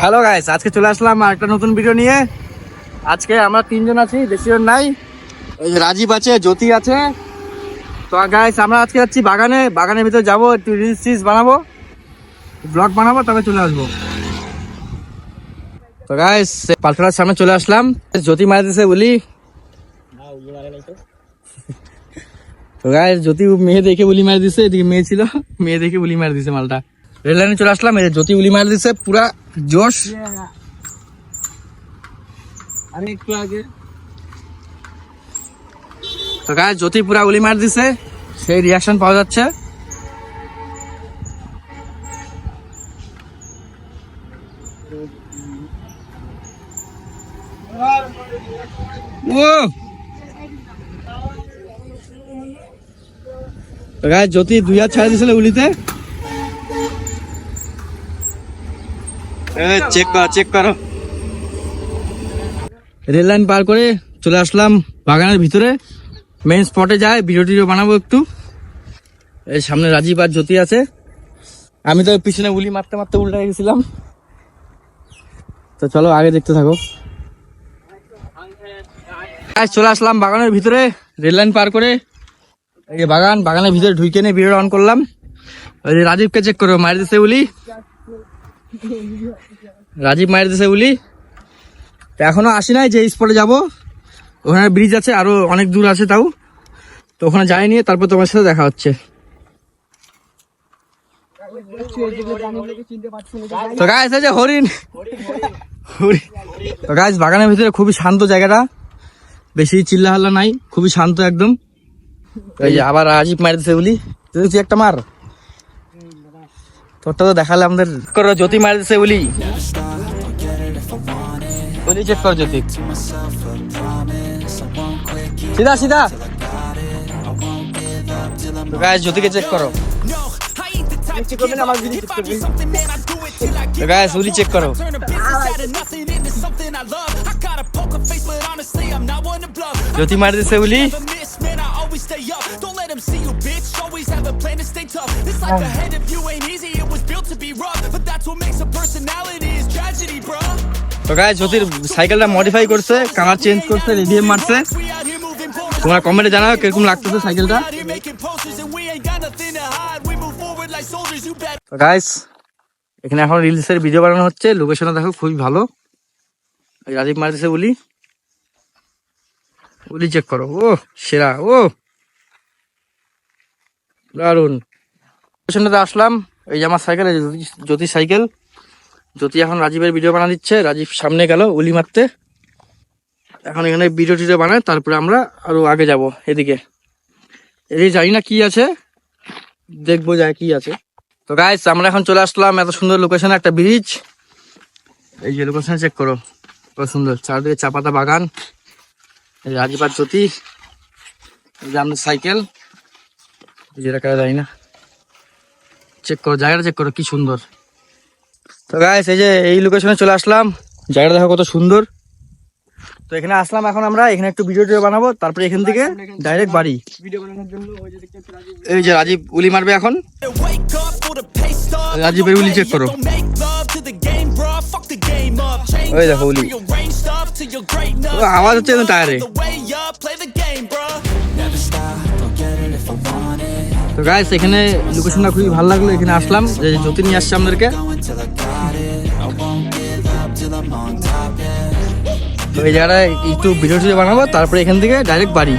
Hello guys, আজকে চলে আসলাম একটা নতুন ভিডিও নিয়ে। আজকে আমরা তিনজন আছি, বেশি জন নাই। এই যে রাজীব আছে, জ্যোতি আছে। তো গাইস আমরা আজকে যাচ্ছি বাগানের ভিতরে যাবো, একটু রিলস বানাবো, ব্লগ বানাবো, তবে চলে আসবো। তো গাইস পালতলার সামনে চলে আসলাম। জ্যোতি মারা দিছে বলি। তো গাইস জ্যোতি মেয়ে দেখে উলি মারি দিছে, এদিকে মেয়ে ছিল, মেয়ে দেখে উলি মারি দিছে মালটা। রেল লাইনে চলে আসলাম, এই যে জ্যোতি উলি মারি দিছে, পুরা জোশ। আরে একটু আগে তো গাইস জ্যোতি পুরা উলি মার দিছে, সেই রিয়াকশন পাওয়া যাচ্ছে। ও তো গাইস জ্যোতি 2 হাত ছাড়া দিছিল উলিতে। চেক করো। রেল লাইন পার করে চলে আসলাম বাগানের ভিতরে, মেইন স্পটে যায়, ভিডিও বানাবো একটু। এই সামনে রাজীব আর জ্যোতি আছে, আমি তো পিছনে উলি মারতে মারতে উল্টে গেছিলাম। তো চলো আগে দেখতে থাকো। চলে আসলাম বাগানের ভিতরে, রেল লাইন পার করে। এই যে বাগানের ভিতরে ঢুকে নিয়ে ভিডিও অন করলাম। ওই যে রাজীবকে চেক করো, মারি দিছে উলি, রাজীব মারি দিছে উলি। এখনো আসি নাই, যে স্পটে যাবো ওখানে ব্রিজ আছে, আরো অনেক দূর আছে, তাও তো ওখানে যাইনি। তারপর তোমার সাথে দেখা হচ্ছে। তো গাইস এই যে হরিণ। তো গাইস বাগানের ভিতরে খুবই শান্ত জায়গাটা, বেশি চিল্লা হাল্লা নাই, খুবই শান্ত একদম। এই যে আবার রাজীব মারি দিছে উলি, তুই একটা মার, তোরটা তো দেখালে আমাদের। করো জ্যোতি মারি দিছে উলি, উলি চেক কর জ্যোতি, সিধা সিধা। তো গাইস জ্যোতিকে চেক করো, তো গাইস উলি চেক করো। জ্যোতি মারি দিছে উলি। তো গাইস জ্যোতির সাইকেলটা মডিফাই করছে, কালার চেঞ্জ করছে, রেডিএম মারছে। তোমরা কমেন্টে জানাও কিরকম লাগতেছে সাইকেলটা। তো গাইস এখানে এখন রিলসের ভিডিও বানানো হচ্ছে, লোকেশনটা দেখো খুবই ভালো। রাজীব মারতেছে উলি, উলি চেক করো। ও সেরা, ও দারুন। লোকেশনটাতে আসলাম, এই যে আমার সাইকেল, জ্যোতির সাইকেল। জ্যোতি এখন রাজীবের ভিডিও বানা দিচ্ছে, রাজীব সামনে গেল উলি মারতে। এখন এখানে ভিডিও বানায়, তারপরে আমরা আরো আগে যাব এদিকে। এদিকে জানি না কি আছে, দেখবো যায় কি আছে। তো গাইস আমরা এখন চলে আসলাম এত সুন্দর লোকেশনে, একটা ব্রিজ। এই যে লোকেশন চেক করো, কত সুন্দর, চারদিকে চা পাতা বাগান। রাজীব আর জ্যোতি, এই যে আমাদের সাইকেল, যেটা কারা যায় না, চেক করো জায়গাটা, চেক করো কি সুন্দর। তো গাইস এই যে এই লোকেশনে চলে আসলাম, জায়গাটা দেখো কত সুন্দর। তো এখানে আসলাম, এখন আমরা এখানে একটু ভিডিও বানাবো, তারপরে এখান থেকে ডাইরেক্ট বাড়ি। এই যে রাজীব উলি মারবে এখন, রাজীবের উলি চেক করো। ওই দেখো উলি, আওয়াজ হচ্ছে টায়ারে। তো গাইস এখানে লোকেশনটা খুবই ভালো লাগলো, এখানে আসলাম, যে জ্যোতি নিয়ে আসছে আমাদেরকে। তো এই জায়গাটায় একটু ভিডিও বানাবো, তারপরে এখান থেকে ডাইরেক্ট বাড়ি।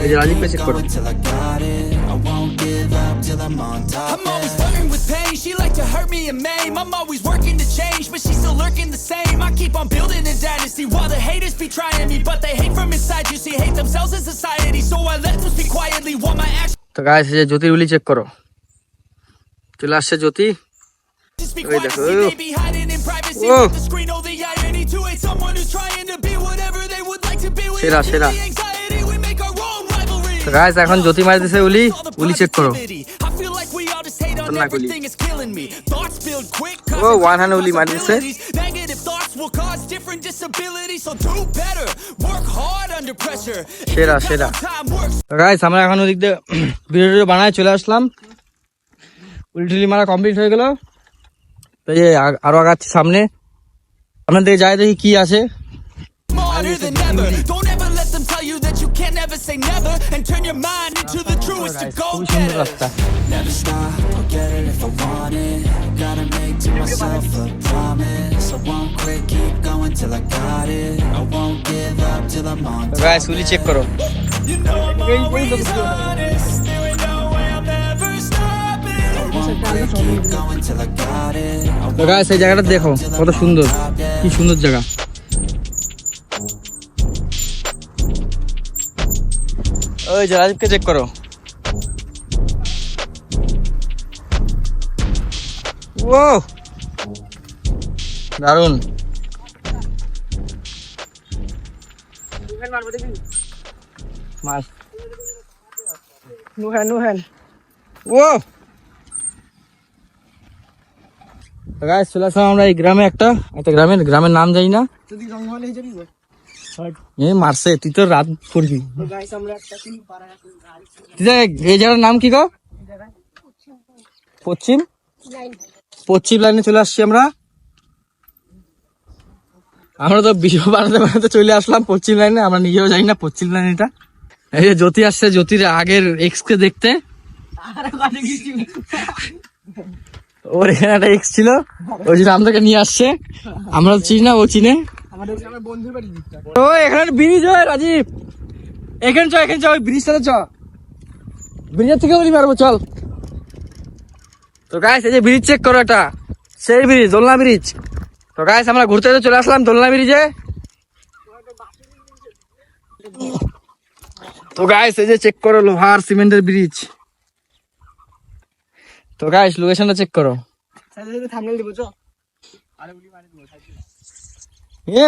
এই যে রাজীবকে চেক করো। She like to hurt me and maim. I'm always working to change, but she's still lurking the same. I keep on building a dynasty while the haters be trying me, but they hate from inside. You see, hate themselves in society, so I let them speak quietly while my actions. তো guys এই যে জ্যোতির উলি check করো, চলে আসছে জ্যোতি। Speak quietly, they be hiding in privacy. Let the screen know the irony to hate someone who's trying to be whatever they would like to be. সেরা সেরা। Anxiety, we make our own rivalry. তো guys এখন জ্যোতি মারি দিছে উলি, উলি check করো। ও one hand উলি মারি দিছে। সেরা সেরা। গাইস আমরা এখন ওদিক দিয়ে ভিডিও বানায় চলে আসলাম, উলি টুলি মারা কমপ্লিট হয়ে গেল। তো এই যে আরো আগাচ্ছি সামনে, আপনার দিকে যাই দেখি কি আছে। Smarter than ever. Don't ever let them tell you that you can't ever say never, and turn your mind into the truest to go খুবই get সুন্দর it. রাস্তা। Never stop, I'll get it if I want it. Gotta make to myself a promise. I won't quit, keep going till I got it. I won't give up till I'm on top. Guys উলি check করো। You know I'm always honest. There ain't no way I'm ever stopping. I won't quit, keep going till I got it. I তো guys এই জায়গাটা দেখো কত সুন্দর, কি সুন্দর জায়গা। ওই যে রাজীবকে চেক করো। ও দারুন। মাছ নুহেন ও গাইস চলে আসলাম আমরা এই গ্রামে, একটা গ্রামের নাম জানি না। এ মারছে, তুই তো রাত করবি। এই জায়গার নাম কি গো? পশ্চিম লাইনে চলে আসছি আমরা। আমরা তো বিশ্ব বানাতে চলে আসলাম পশ্চিম লাইনে, আমরা নিজেও জানি না পশ্চিম লাইন এটা। এই যে জ্যোতি আসছে, জ্যোতির আগের এক্স কে দেখতে। ওর এখানে একটা এক্স ছিল, ওই জন্য আমাদেরকে নিয়ে আসছে। আমরা চিনি না, ও চিনে। ও এখানে ব্রিজ হয় রাজীব, এখানে চ ওই ব্রিজটাতে চ, ব্রিজের থেকে বলি মারবো চল। তো গাইস এই যে ব্রিজ চেক করো, এটা সেই ব্রিজ, দোলনা ব্রিজ। তো গাইস আমরা ঘুরতে চলে আসলাম দোলনা ব্রিজে। তো গাইস এই যে চেক করো লোহার সিমেন্টের ব্রিজ। তো গাইস লোকেশনটা চেক করো।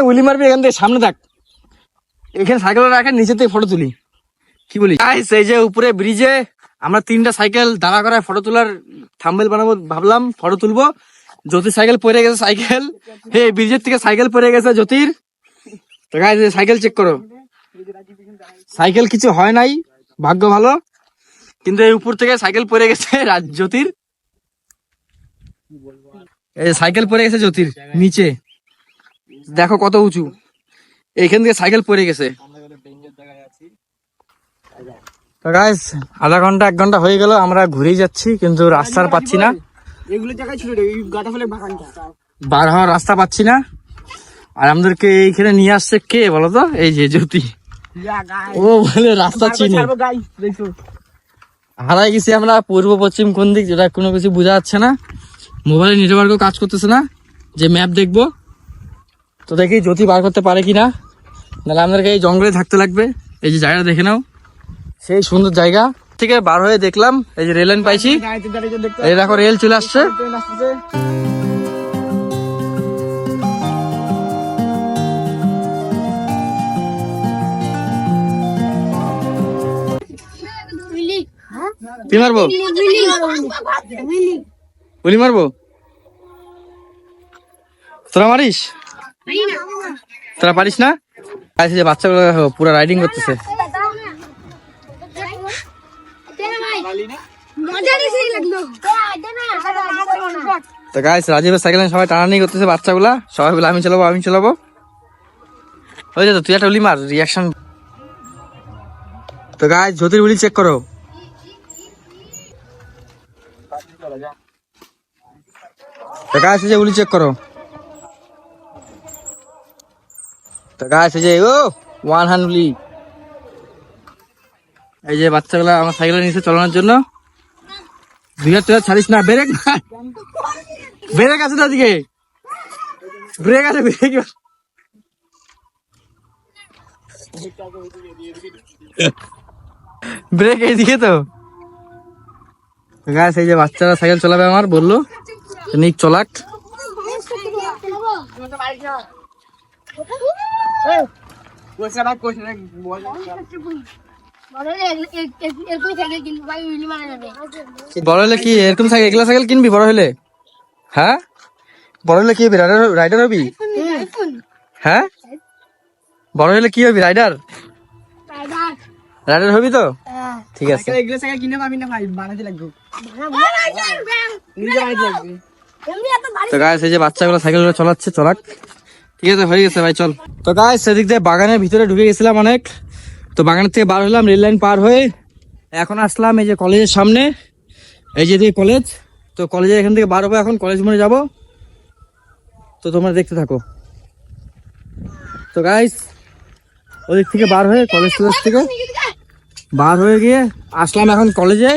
উলি মারবি এখান থেকে, সামনে থাক, এখানে সাইকেল রাখেন, নিচে থেকে ফটো তুলি, কি বলি? গাইস এই যে উপরে ব্রিজে আমরা 3টা সাইকেল দাঁড়া করায় ফটো তোলার থাম্বনেল বানাবো ভাবলাম, ফটো তুলবো। জ্যোতির সাইকেল পড়ে গেছে, সাইকেল ব্রিজের থেকে সাইকেল পড়ে গেছে জ্যোতির। তো গাইস সাইকেল চেক করো, সাইকেল কিছু হয় নাই, ভাগ্য ভালো। কিন্তু এই উপর থেকে সাইকেল পড়ে গেছে জ্যোতির, এই সাইকেল পড়ে গেছে জ্যোতির নিচে, দেখো কত উঁচু, এইখান থেকে সাইকেল পড়ে গেছে। তো গাইস আধা ঘন্টা 1 ঘন্টা হয়ে গেল, আমরা ঘুরেই যাচ্ছি কিন্তু রাস্তা পাচ্ছি না, বার হওয়ার রাস্তা পাচ্ছি না। আর আমাদেরকে এইখানে নিয়ে আসছে কে বলতো? এই যে জ্যোতি, ও বলে রাস্তা চিনি। হারাই গেছি আমরা, পূর্ব পশ্চিম কোন দিক যেটা কোনো কিছু বোঝা যাচ্ছে না, মোবাইলে নেটওয়ার্কও কাজ করতেছে না, যে ম্যাপ দেখবো। তো দেখি জ্যোতি বার করতে পারে কিনা, নাহলে আমাদেরকে এই জঙ্গলে থাকতে লাগবে। এই যে জায়গাটা দেখে নাও, সেই সুন্দর জায়গা থেকে বার হয়ে দেখলাম এই যে রেল লাইন পাইছি, এই দেখো রেল চলে আসছে। কি মারবো? গুলি মারবো? তোরা মারিস? তোরা পারিস না? আচ্ছা যে বাচ্চাগুলো পুরো রাইডিং করতেছে। তো গাইস রাজীবের সাইকেল সবাই টানাটানি করতেছে, বাচ্চাগুলা সবাই বলে আমি চালাবো। ওই যে তুই একটা উলি মার, রিয়াকশন। তো গাইস জ্যোতির উলি চেক করো। তো গাইস এই যে উলি চেক করো। তো গাইস এই যে ও 100 উলি। এই যে বাচ্চাগুলা আমার সাইকেলে নিচে চালানোর জন্য। 2000 ছাড়িস না, ব্রেক আছে তো দিকে, ব্রেক আছে, ব্রেক এইদিকে তো। গাইস এই যে বাচ্চারা সাইকেল চালাবে আমার, বললো নিক চলাক। বড় হলে কি এরকম সাইকেল, এগুলা সাইকেল কিনবি বড় হলে? হ্যাঁ বড় হলে কি হবি? রাইডার হবি? হ্যাঁ বড় হলে কি হবি? রাইডার হবি তো? ঠিক আছে। তো গাইস এই যে বাচ্চাগুলো সাইকেল চালাচ্ছে, চলাক, ঠিক আছে, হয়ে গেছে ভাই, চল। তো গাইস সেদিক দিয়ে বাগানের ভিতরে ঢুকে গেছিলাম অনেক, তো বাগানের থেকে বার হলাম রেল লাইন পার হয়ে, এখন আসলাম এই যে কলেজের সামনে, এই যে দিকে কলেজ, তো কলেজের এখান থেকে বার হবো, এখন কলেজ মনে যাবো, তো তোমরা দেখতে থাকো। তো গাইস ওদিক থেকে বার হয়ে কলেজ থেকে বার হয়ে গিয়ে আসলাম এখন কলেজে,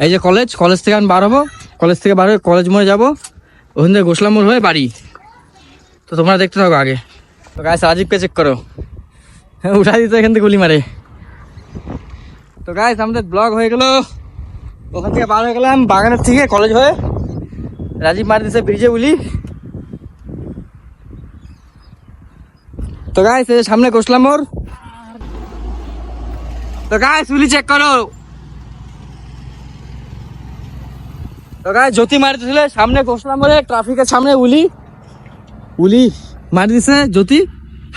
এই যে কলেজ, কলেজ থেকে আমি বার হবো, কলেজ থেকে বার হয়ে কলেজ মোড়ে যাবো, ওখান থেকে গোসলা মোড় হয়ে বাড়ি, তো তোমরা দেখতে থাকো আগে। তো গাইস রাজীবকে চেক করো, উঠাই দিতে এখান থেকে গুলি মারে। তো গাইস আমাদের ব্লগ হয়ে গেল, ওখান থেকে বার হয়ে গেলাম বাগানের থেকে কলেজ হয়ে, রাজীব মার দিছে ব্রিজে গুলি। তো গাইস এই সামনে গোসলা মোড়, তো গাইস গুলি চেক করো। তো গাইস জ্যোতি মারি দিয়েছিল সামনে গোসলা মোড়ে, ট্রাফিকের সামনে উলি মারি দিছে জ্যোতি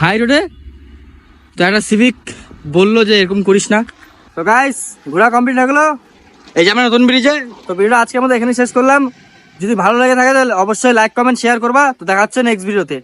হাই রোডে। তো একটা সিভিক বললো যে এরকম করিস না। তো গাইস ঘোরা কমপ্লিট হয়ে গেলো, এই যে আমরা নতুন ব্রিজে। তো ভিডিওটা আজকে আমাদের এখানে শেষ করলাম, যদি ভালো লাগে থাকে তাহলে অবশ্যই লাইক কমেন্ট শেয়ার করবা। তো দেখা হচ্ছে নেক্সট ভিডিওতে।